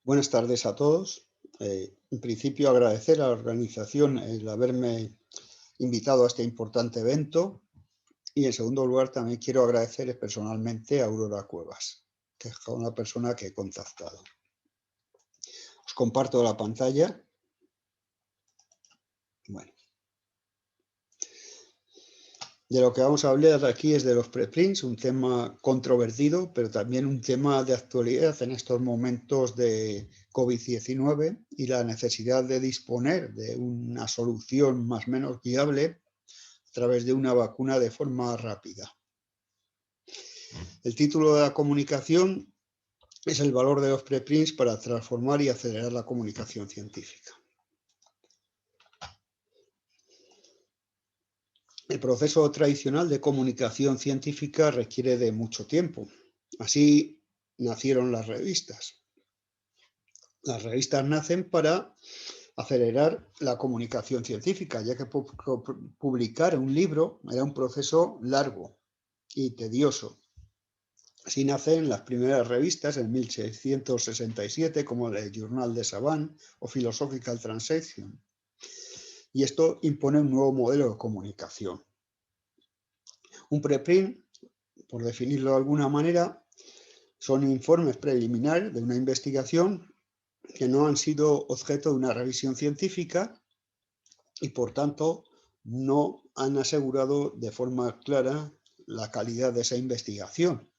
Buenas tardes a todos. En principio, agradecer a la organización el haberme invitado a este importante evento y, en segundo lugar, también quiero agradecer personalmente a Aurora Cuevas, que es una persona que he contactado. Os comparto la pantalla. Bueno. De lo que vamos a hablar aquí es de los preprints, un tema controvertido, pero también un tema de actualidad en estos momentos de COVID-19 y la necesidad de disponer de una solución más o menos viable a través de una vacuna de forma rápida. El título de la comunicación es el valor de los preprints para transformar y acelerar la comunicación científica. El proceso tradicional de comunicación científica requiere de mucho tiempo. Así nacieron las revistas. Las revistas nacen para acelerar la comunicación científica, ya que publicar un libro era un proceso largo y tedioso. Así nacen las primeras revistas en 1667, como el Journal de Savant o Philosophical Transaction. Y esto impone un nuevo modelo de comunicación. Un preprint, por definirlo de alguna manera, son informes preliminares de una investigación que no han sido objeto de una revisión científica y, por tanto, no han asegurado de forma clara la calidad de esa investigación,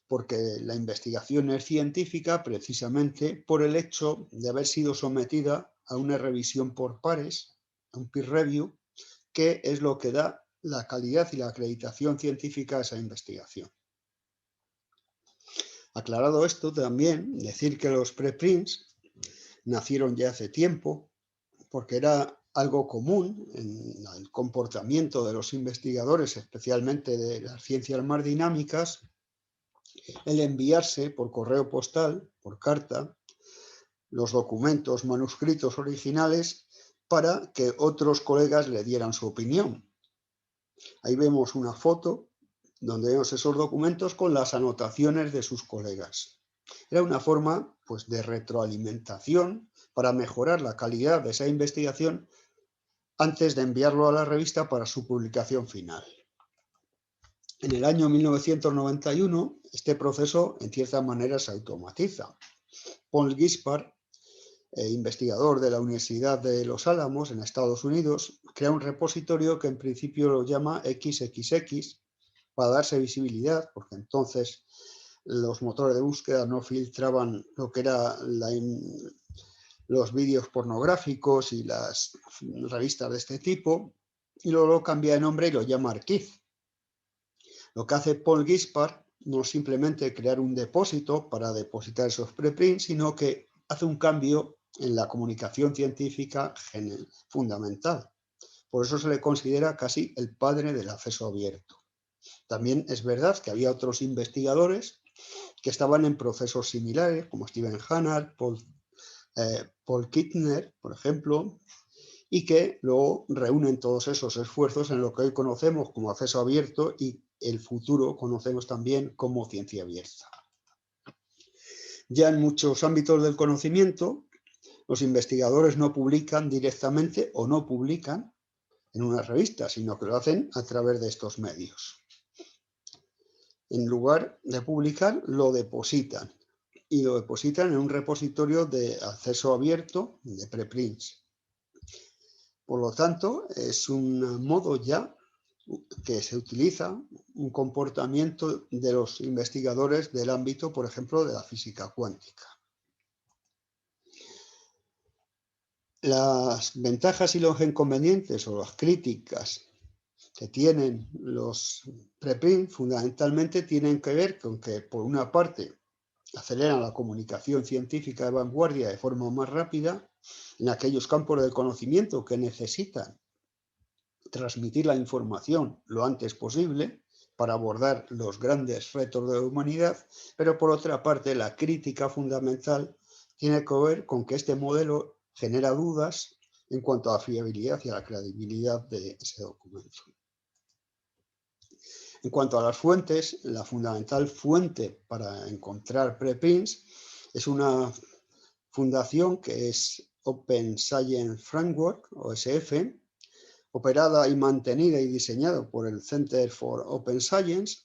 porque la investigación es científica precisamente por el hecho de haber sido sometida a una revisión por pares, a un peer review, que es lo que da la calidad y la acreditación científica a esa investigación. Aclarado esto, también decir que los preprints nacieron ya hace tiempo, porque era algo común en el comportamiento de los investigadores, especialmente de las ciencias más dinámicas, el enviarse por correo postal, por carta, los documentos manuscritos originales para que otros colegas le dieran su opinión. Ahí vemos una foto donde vemos esos documentos con las anotaciones de sus colegas. Era una forma, pues, de retroalimentación para mejorar la calidad de esa investigación antes de enviarlo a la revista para su publicación final. En el año 1991, este proceso, en cierta manera, se automatiza. Paul Gispard, investigador de la Universidad de Los Álamos, en Estados Unidos, crea un repositorio que en principio lo llama XXX para darse visibilidad, porque entonces los motores de búsqueda no filtraban lo que era los vídeos pornográficos y las revistas de este tipo, y luego lo cambia de nombre y lo llama Archive. Lo que hace Paul Gispard no es simplemente crear un depósito para depositar esos preprints, sino que hace un cambio en la comunicación científica fundamental. Por eso se le considera casi el padre del acceso abierto. También es verdad que había otros investigadores que estaban en procesos similares, como Stephen Hannard, Paul Kittner, por ejemplo, y que luego reúnen todos esos esfuerzos en lo que hoy conocemos como acceso abierto y el futuro conocemos también como ciencia abierta. Ya en muchos ámbitos del conocimiento, los investigadores no publican directamente o no publican en una revista, sino que lo hacen a través de estos medios. En lugar de publicar, lo depositan. Y lo depositan en un repositorio de acceso abierto de preprints. Por lo tanto, es un modo ya que se utiliza, un comportamiento de los investigadores del ámbito, por ejemplo, de la física cuántica. Las ventajas y los inconvenientes o las críticas que tienen los preprints fundamentalmente tienen que ver con que, por una parte, aceleran la comunicación científica de vanguardia de forma más rápida en aquellos campos del conocimiento que necesitan transmitir la información lo antes posible para abordar los grandes retos de la humanidad, pero por otra parte la crítica fundamental tiene que ver con que este modelo genera dudas en cuanto a la fiabilidad y a la credibilidad de ese documento. En cuanto a las fuentes, la fundamental fuente para encontrar preprints es una fundación que es Open Science Framework, OSF, operada y mantenida y diseñada por el Center for Open Science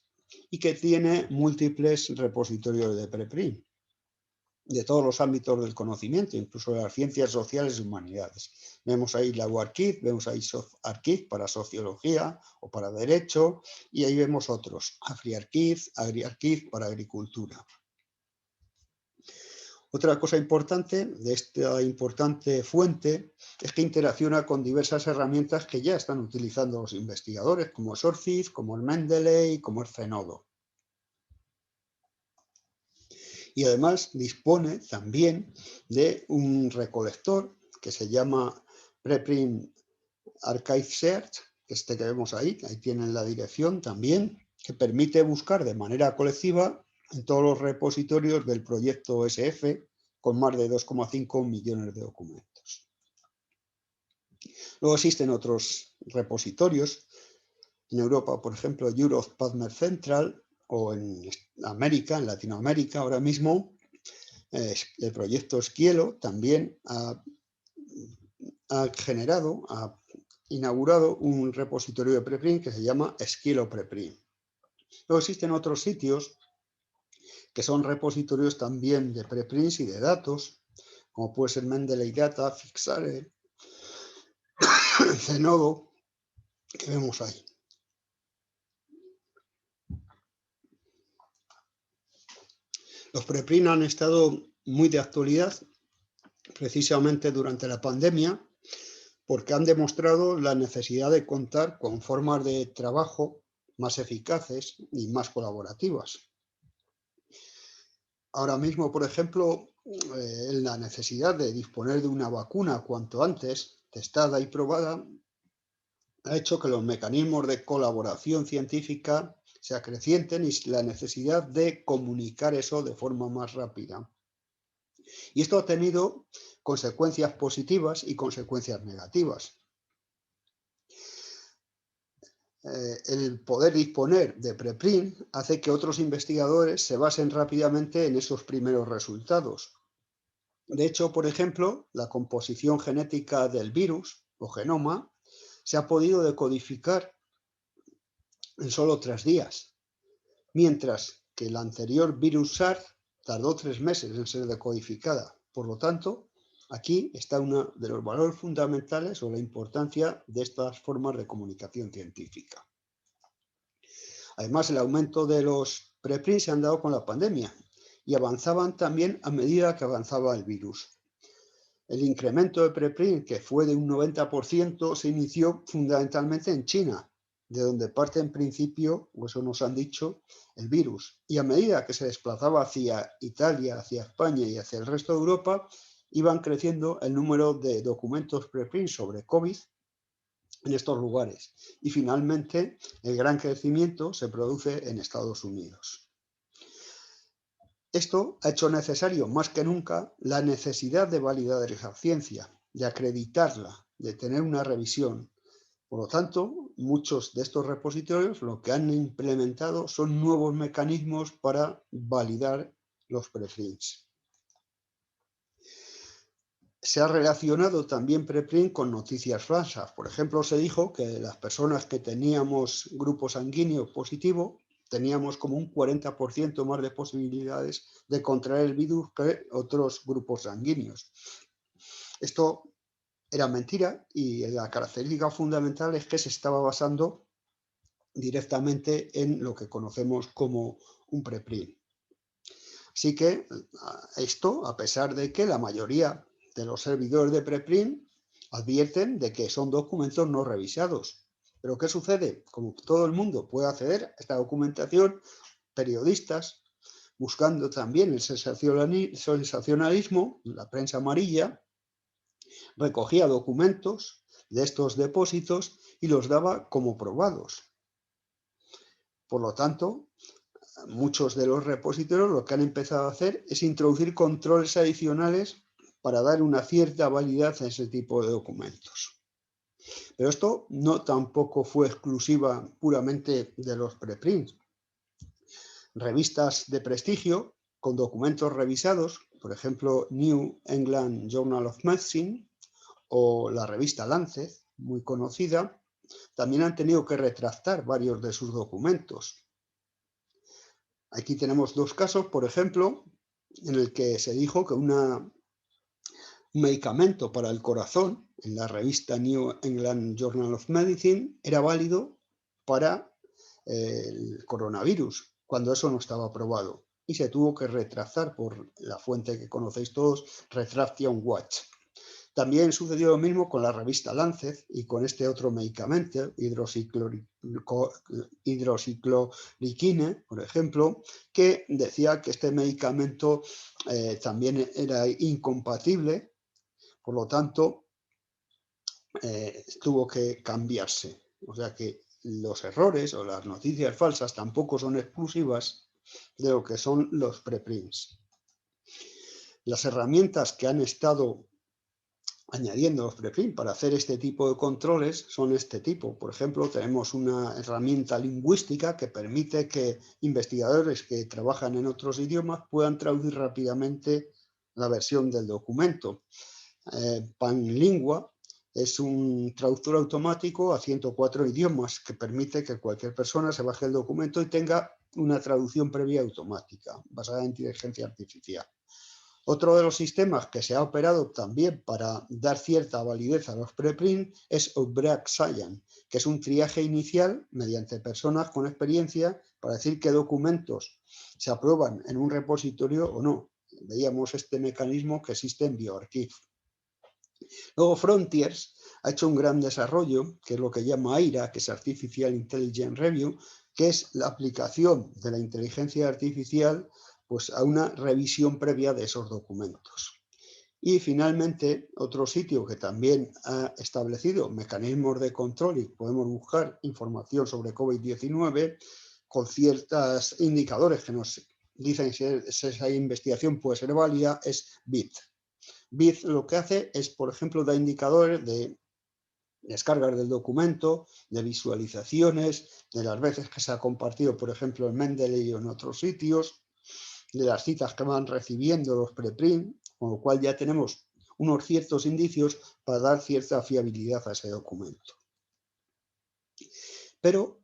y que tiene múltiples repositorios de preprint de todos los ámbitos del conocimiento, incluso de las ciencias sociales y humanidades. Vemos ahí la UArchive, vemos ahí SoftArchive para sociología o para derecho, y ahí vemos otros, AfriArchive, AgriArchive para agricultura. Otra cosa importante de esta importante fuente es que interacciona con diversas herramientas que ya están utilizando los investigadores, como SORCID, como el Mendeley, como el Zenodo. Y además dispone también de un recolector que se llama Preprint Archive Search, que vemos ahí tienen la dirección también, que permite buscar de manera colectiva en todos los repositorios del proyecto OSF con más de 2,5 millones de documentos. Luego existen otros repositorios, en Europa, por ejemplo, Europe PubMed Central, o en América, en Latinoamérica, ahora mismo, el proyecto Scielo también ha inaugurado un repositorio de preprint que se llama Scielo Preprint. Luego existen otros sitios que son repositorios también de preprints y de datos, como puede ser Mendeley Data, Fixare, Zenodo, que vemos ahí. Los preprint han estado muy de actualidad precisamente durante la pandemia, porque han demostrado la necesidad de contar con formas de trabajo más eficaces y más colaborativas. Ahora mismo, por ejemplo, la necesidad de disponer de una vacuna cuanto antes, testada y probada, ha hecho que los mecanismos de colaboración científica se acrecienten y la necesidad de comunicar eso de forma más rápida. Y esto ha tenido consecuencias positivas y consecuencias negativas. El poder disponer de preprint hace que otros investigadores se basen rápidamente en esos primeros resultados. De hecho, por ejemplo, la composición genética del virus o genoma se ha podido decodificar en solo 3 días, mientras que el anterior virus SARS tardó 3 meses en ser decodificada. Por lo tanto, aquí está uno de los valores fundamentales o la importancia de estas formas de comunicación científica. Además, el aumento de los preprints se han dado con la pandemia y avanzaban también a medida que avanzaba el virus. El incremento de preprint, que fue de un 90%, se inició fundamentalmente en China, de donde parte en principio, o eso nos han dicho, el virus. Y a medida que se desplazaba hacia Italia, hacia España y hacia el resto de Europa, iban creciendo el número de documentos preprint sobre COVID en estos lugares. Y finalmente, el gran crecimiento se produce en Estados Unidos. Esto ha hecho necesario más que nunca la necesidad de validar esa ciencia, de acreditarla, de tener una revisión. Por lo tanto, muchos de estos repositorios lo que han implementado son nuevos mecanismos para validar los preprints. Se ha relacionado también preprint con noticias falsas. Por ejemplo, se dijo que las personas que teníamos grupo sanguíneo positivo teníamos como un 40% más de posibilidades de contraer el virus que otros grupos sanguíneos. Esto era mentira y la característica fundamental es que se estaba basando directamente en lo que conocemos como un preprint. Así que esto, a pesar de que la mayoría de los servidores de preprint advierten de que son documentos no revisados. ¿Pero qué sucede? Como todo el mundo puede acceder a esta documentación, periodistas, buscando también el sensacionalismo, la prensa amarilla, recogía documentos de estos depósitos y los daba como probados. Por lo tanto, muchos de los repositorios lo que han empezado a hacer es introducir controles adicionales para dar una cierta validez a ese tipo de documentos. Pero esto no tampoco fue exclusiva puramente de los preprints. Revistas de prestigio con documentos revisados, por ejemplo, New England Journal of Medicine o la revista Lancet, muy conocida, también han tenido que retractar varios de sus documentos. Aquí tenemos dos casos, por ejemplo, en el que se dijo que un medicamento para el corazón en la revista New England Journal of Medicine era válido para el coronavirus, cuando eso no estaba aprobado. Y se tuvo que retractar por la fuente que conocéis todos, Retraction Watch. También sucedió lo mismo con la revista Lancet y con este otro medicamento, hidroxicloroquine, por ejemplo, que decía que este medicamento también era incompatible, por lo tanto, tuvo que cambiarse. O sea que los errores o las noticias falsas tampoco son exclusivas de lo que son los preprints. Las herramientas que han estado añadiendo los preprints para hacer este tipo de controles son este tipo. Por ejemplo, tenemos una herramienta lingüística que permite que investigadores que trabajan en otros idiomas puedan traducir rápidamente la versión del documento. Panlingua es un traductor automático a 104 idiomas que permite que cualquier persona se baje el documento y tenga una traducción previa automática basada en inteligencia artificial. Otro de los sistemas que se ha operado también para dar cierta validez a los preprints es Outbreak Science, que es un triaje inicial mediante personas con experiencia para decir qué documentos se aprueban en un repositorio o no. Veíamos este mecanismo que existe en bioRxiv. Luego Frontiers ha hecho un gran desarrollo, que es lo que llama AIRA, que es Artificial Intelligence Review, que es la aplicación de la inteligencia artificial pues, a una revisión previa de esos documentos. Y finalmente, otro sitio que también ha establecido mecanismos de control y podemos buscar información sobre COVID-19 con ciertos indicadores que nos dicen si esa investigación puede ser válida, es BIT. BIT lo que hace es, por ejemplo, da indicadores de descargas del documento, de visualizaciones, de las veces que se ha compartido, por ejemplo, en Mendeley o en otros sitios, de las citas que van recibiendo los preprint, con lo cual ya tenemos unos ciertos indicios para dar cierta fiabilidad a ese documento. Pero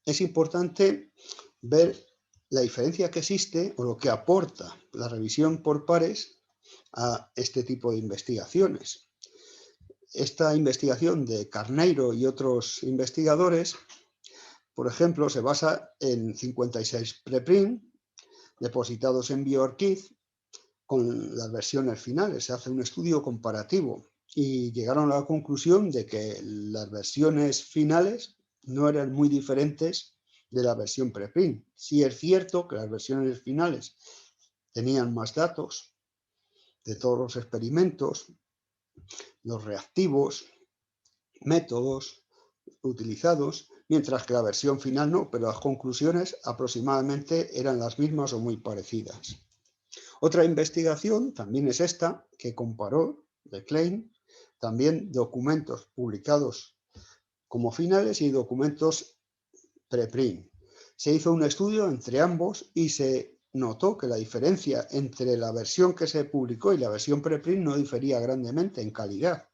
es importante ver la diferencia que existe o lo que aporta la revisión por pares a este tipo de investigaciones. Esta investigación de Carneiro y otros investigadores, por ejemplo, se basa en 56 preprint depositados en bioRxiv con las versiones finales. Se hace un estudio comparativo y llegaron a la conclusión de que las versiones finales no eran muy diferentes de la versión preprint. Sí es cierto que las versiones finales tenían más datos de todos los experimentos, los reactivos, métodos utilizados, mientras que la versión final no, pero las conclusiones aproximadamente eran las mismas o muy parecidas. Otra investigación también es esta, que comparó, de Klein, también documentos publicados como finales y documentos preprint. Se hizo un estudio entre ambos y se notó que la diferencia entre la versión que se publicó y la versión preprint no difería grandemente en calidad.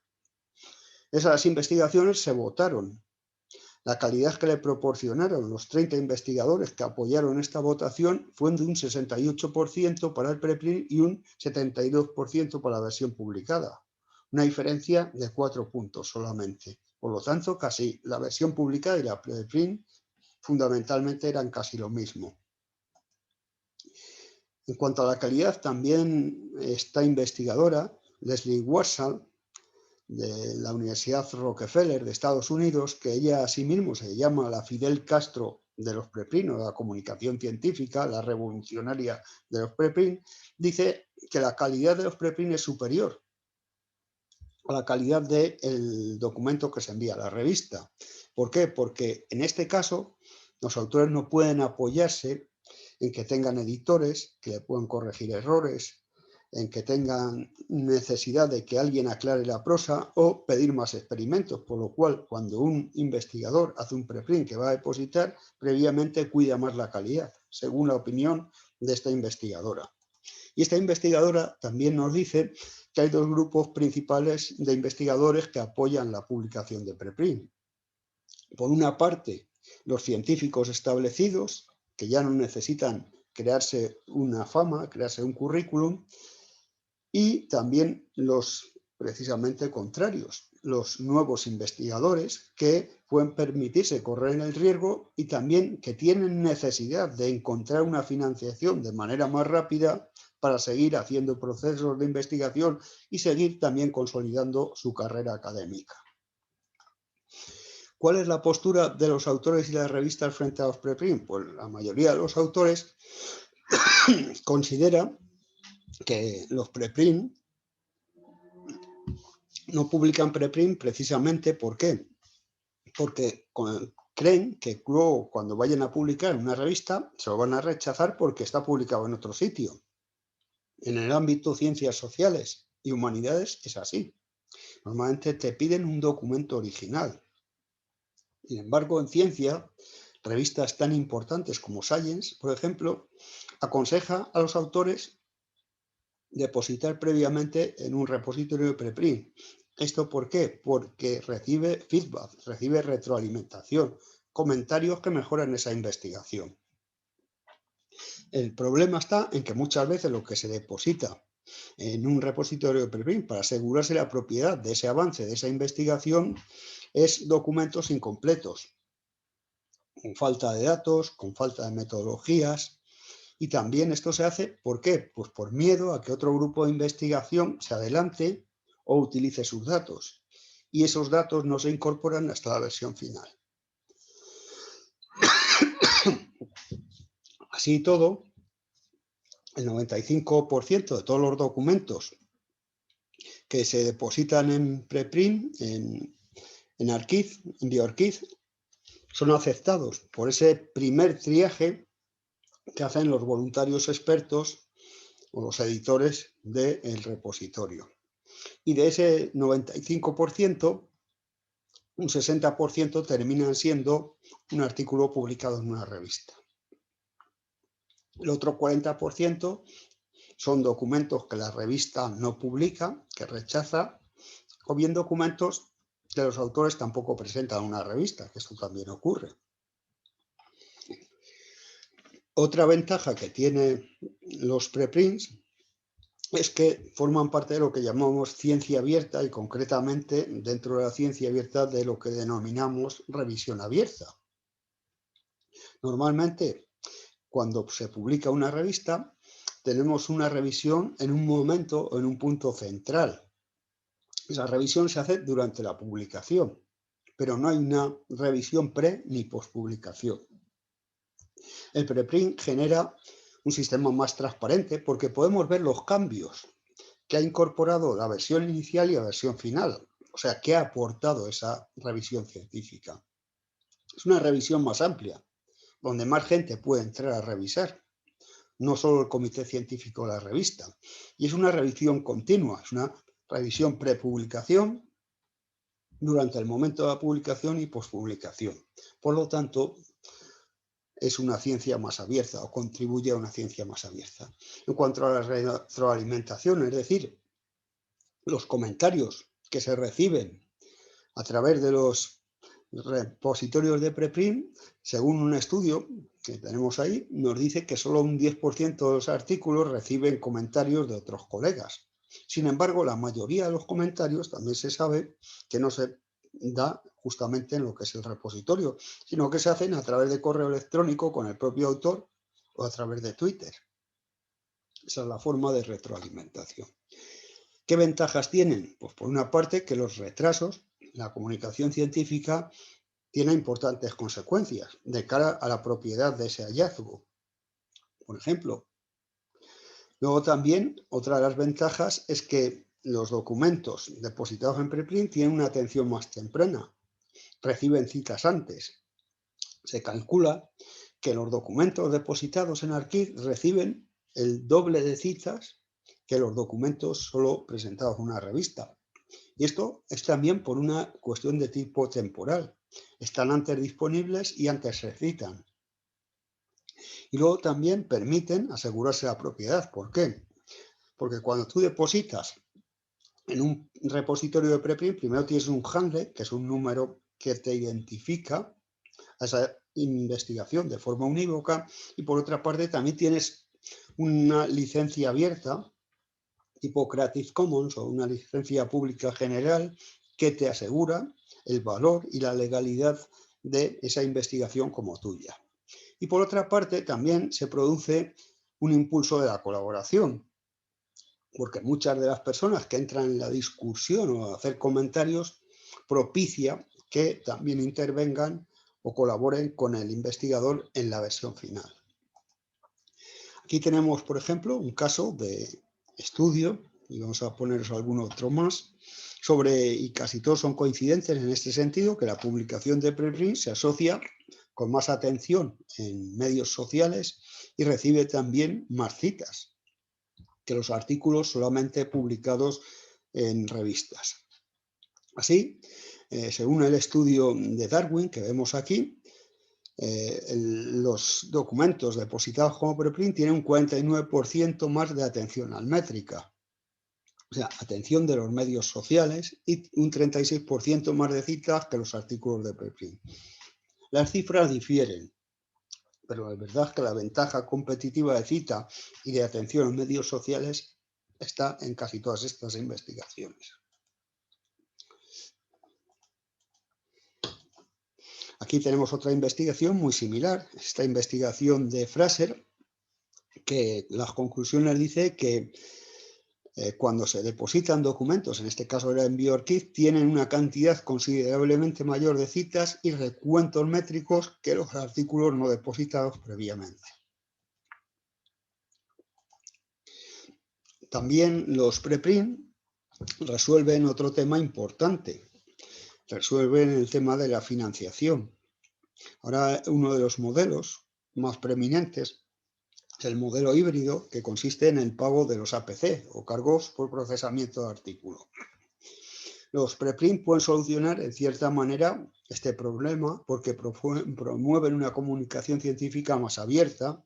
Esas investigaciones se votaron. La calidad que le proporcionaron los 30 investigadores que apoyaron esta votación fue de un 68% para el preprint y un 72% para la versión publicada. Una diferencia de 4 puntos solamente. Por lo tanto, casi la versión publicada y la preprint fundamentalmente eran casi lo mismo. En cuanto a la calidad, también esta investigadora, Leslie Warshall, de la Universidad Rockefeller de Estados Unidos, que ella a sí mismo se llama la Fidel Castro de los preprint, o la comunicación científica, la revolucionaria de los preprint, dice que la calidad de los preprint es superior a la calidad del documento que se envía a la revista. ¿Por qué? Porque en este caso los autores no pueden apoyarse en que tengan editores que le puedan corregir errores, en que tengan necesidad de que alguien aclare la prosa o pedir más experimentos, por lo cual cuando un investigador hace un preprint que va a depositar, previamente cuida más la calidad, según la opinión de esta investigadora. Y esta investigadora también nos dice que hay dos grupos principales de investigadores que apoyan la publicación de preprint. Por una parte, los científicos establecidos, que ya no necesitan crearse una fama, crearse un currículum, y también los precisamente contrarios, los nuevos investigadores que pueden permitirse correr el riesgo y también que tienen necesidad de encontrar una financiación de manera más rápida para seguir haciendo procesos de investigación y seguir también consolidando su carrera académica. ¿Cuál es la postura de los autores y las revistas frente a los preprint? Pues la mayoría de los autores considera que los preprint no publican preprint precisamente ¿por qué? Porque creen que luego cuando vayan a publicar en una revista se lo van a rechazar porque está publicado en otro sitio. En el ámbito ciencias sociales y humanidades es así. Normalmente te piden un documento original. Sin embargo, en ciencia, revistas tan importantes como Science, por ejemplo, aconseja a los autores depositar previamente en un repositorio de preprint. ¿Esto por qué? Porque recibe feedback, recibe retroalimentación, comentarios que mejoran esa investigación. El problema está en que muchas veces lo que se deposita en un repositorio de preprint para asegurarse la propiedad de ese avance, de esa investigación, es documentos incompletos, con falta de datos, con falta de metodologías. Y también esto se hace, ¿por qué? Pues por miedo a que otro grupo de investigación se adelante o utilice sus datos. Y esos datos no se incorporan hasta la versión final. Así y todo, el 95% de todos los documentos que se depositan en preprint, en Archive, en bioRxiv, son aceptados por ese primer triaje que hacen los voluntarios expertos o los editores del repositorio. Y de ese 95%, un 60% terminan siendo un artículo publicado en una revista. El otro 40% son documentos que la revista no publica, que rechaza, o bien documentos que los autores tampoco presentan en una revista, que esto también ocurre. Otra ventaja que tienen los preprints es que forman parte de lo que llamamos ciencia abierta y concretamente dentro de la ciencia abierta de lo que denominamos revisión abierta. Normalmente, cuando se publica una revista, tenemos una revisión en un momento o en un punto central. Esa revisión se hace durante la publicación, pero no hay una revisión pre ni postpublicación. El preprint genera un sistema más transparente porque podemos ver los cambios que ha incorporado la versión inicial y la versión final. O sea, ¿qué ha aportado esa revisión científica? Es una revisión más amplia, donde más gente puede entrar a revisar, no solo el comité científico de la revista. Y es una revisión continua, es una revisión prepublicación, durante el momento de la publicación y postpublicación. Por lo tanto, es una ciencia más abierta o contribuye a una ciencia más abierta. En cuanto a la retroalimentación, es decir, los comentarios que se reciben a través de los repositorios de preprint, según un estudio que tenemos ahí, nos dice que solo un 10% de los artículos reciben comentarios de otros colegas. Sin embargo, la mayoría de los comentarios también se sabe que no se da justamente en lo que es el repositorio, sino que se hacen a través de correo electrónico con el propio autor o a través de Twitter. Esa es la forma de retroalimentación. ¿Qué ventajas tienen? Pues por una parte que los retrasos, la comunicación científica tiene importantes consecuencias de cara a la propiedad de ese hallazgo. Por ejemplo, luego también otra de las ventajas es que los documentos depositados en preprint tienen una atención más temprana, reciben citas antes. Se calcula que los documentos depositados en Archive reciben el doble de citas que los documentos solo presentados en una revista. Y esto es también por una cuestión de tipo temporal. Están antes disponibles y antes se citan. Y luego también permiten asegurarse la propiedad. ¿Por qué? Porque cuando tú depositas en un repositorio de preprint, primero tienes un handle, que es un número que te identifica a esa investigación de forma unívoca, y por otra parte también tienes una licencia abierta tipo Creative Commons o una licencia pública general que te asegura el valor y la legalidad de esa investigación como tuya. Y por otra parte también se produce un impulso de la colaboración, porque muchas de las personas que entran en la discusión o a hacer comentarios propicia que también intervengan o colaboren con el investigador en la versión final. Aquí tenemos, por ejemplo, un caso de estudio, y vamos a poneros algún otro más, y casi todos son coincidentes en este sentido, que la publicación de preprint se asocia con más atención en medios sociales y recibe también más citas que los artículos solamente publicados en revistas. Así, según el estudio de Darwin que vemos aquí, los documentos depositados como preprint tienen un 49% más de atención almétrica, o sea, atención de los medios sociales, y un 36% más de citas que los artículos de preprint. Las cifras difieren, pero la verdad es que la ventaja competitiva de cita y de atención a medios sociales está en casi todas estas investigaciones. Aquí tenemos otra investigación muy similar, esta investigación de Fraser, que las conclusiones dice que cuando se depositan documentos, en este caso era en BioArchive, tienen una cantidad considerablemente mayor de citas y recuentos métricos que los artículos no depositados previamente. También los preprint resuelven otro tema importante, resuelven el tema de la financiación. Ahora, uno de los modelos más preeminentes es el modelo híbrido, que consiste en el pago de los APC, o cargos por procesamiento de artículo. Los preprint pueden solucionar en cierta manera este problema porque promueven una comunicación científica más abierta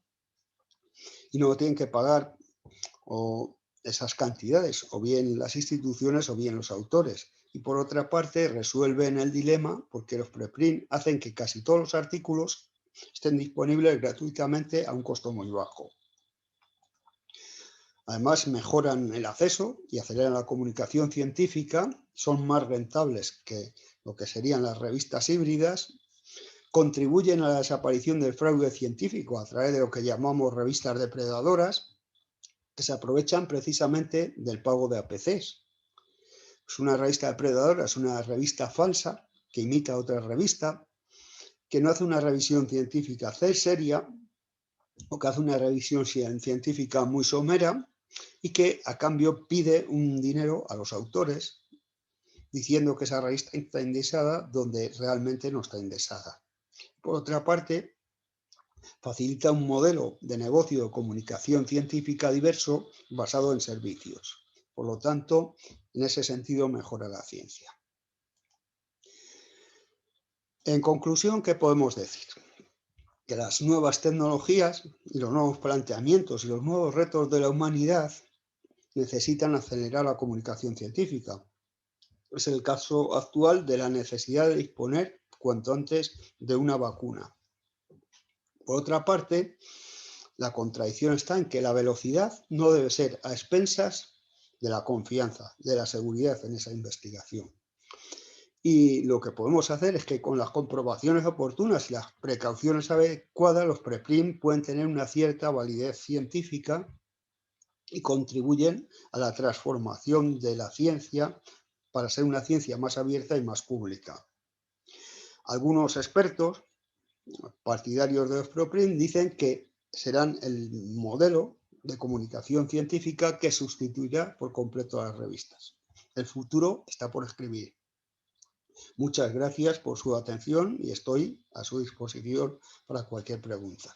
y no tienen que pagar esas cantidades, o bien las instituciones o bien los autores. Y por otra parte resuelven el dilema porque los preprint hacen que casi todos los artículos estén disponibles gratuitamente a un costo muy bajo. Además, mejoran el acceso y aceleran la comunicación científica, son más rentables que lo que serían las revistas híbridas, contribuyen a la desaparición del fraude científico a través de lo que llamamos revistas depredadoras, que se aprovechan precisamente del pago de APCs. Es una revista depredadora, es una revista falsa que imita a otra revista, que no hace una revisión científica seria o que hace una revisión científica muy somera, y que a cambio pide un dinero a los autores diciendo que esa revista está indexada donde realmente no está indexada. Por otra parte, facilita un modelo de negocio de comunicación científica diverso basado en servicios. Por lo tanto, en ese sentido mejora la ciencia. En conclusión, ¿qué podemos decir? Que las nuevas tecnologías y los nuevos planteamientos y los nuevos retos de la humanidad necesitan acelerar la comunicación científica. Es el caso actual de la necesidad de disponer cuanto antes de una vacuna. Por otra parte, la contradicción está en que la velocidad no debe ser a expensas de la confianza, de la seguridad en esa investigación. Y lo que podemos hacer es que con las comprobaciones oportunas y las precauciones adecuadas, los preprint pueden tener una cierta validez científica y contribuyen a la transformación de la ciencia para ser una ciencia más abierta y más pública. Algunos expertos partidarios de los preprint dicen que serán el modelo de comunicación científica que sustituirá por completo a las revistas. El futuro está por escribir. Muchas gracias por su atención y estoy a su disposición para cualquier pregunta.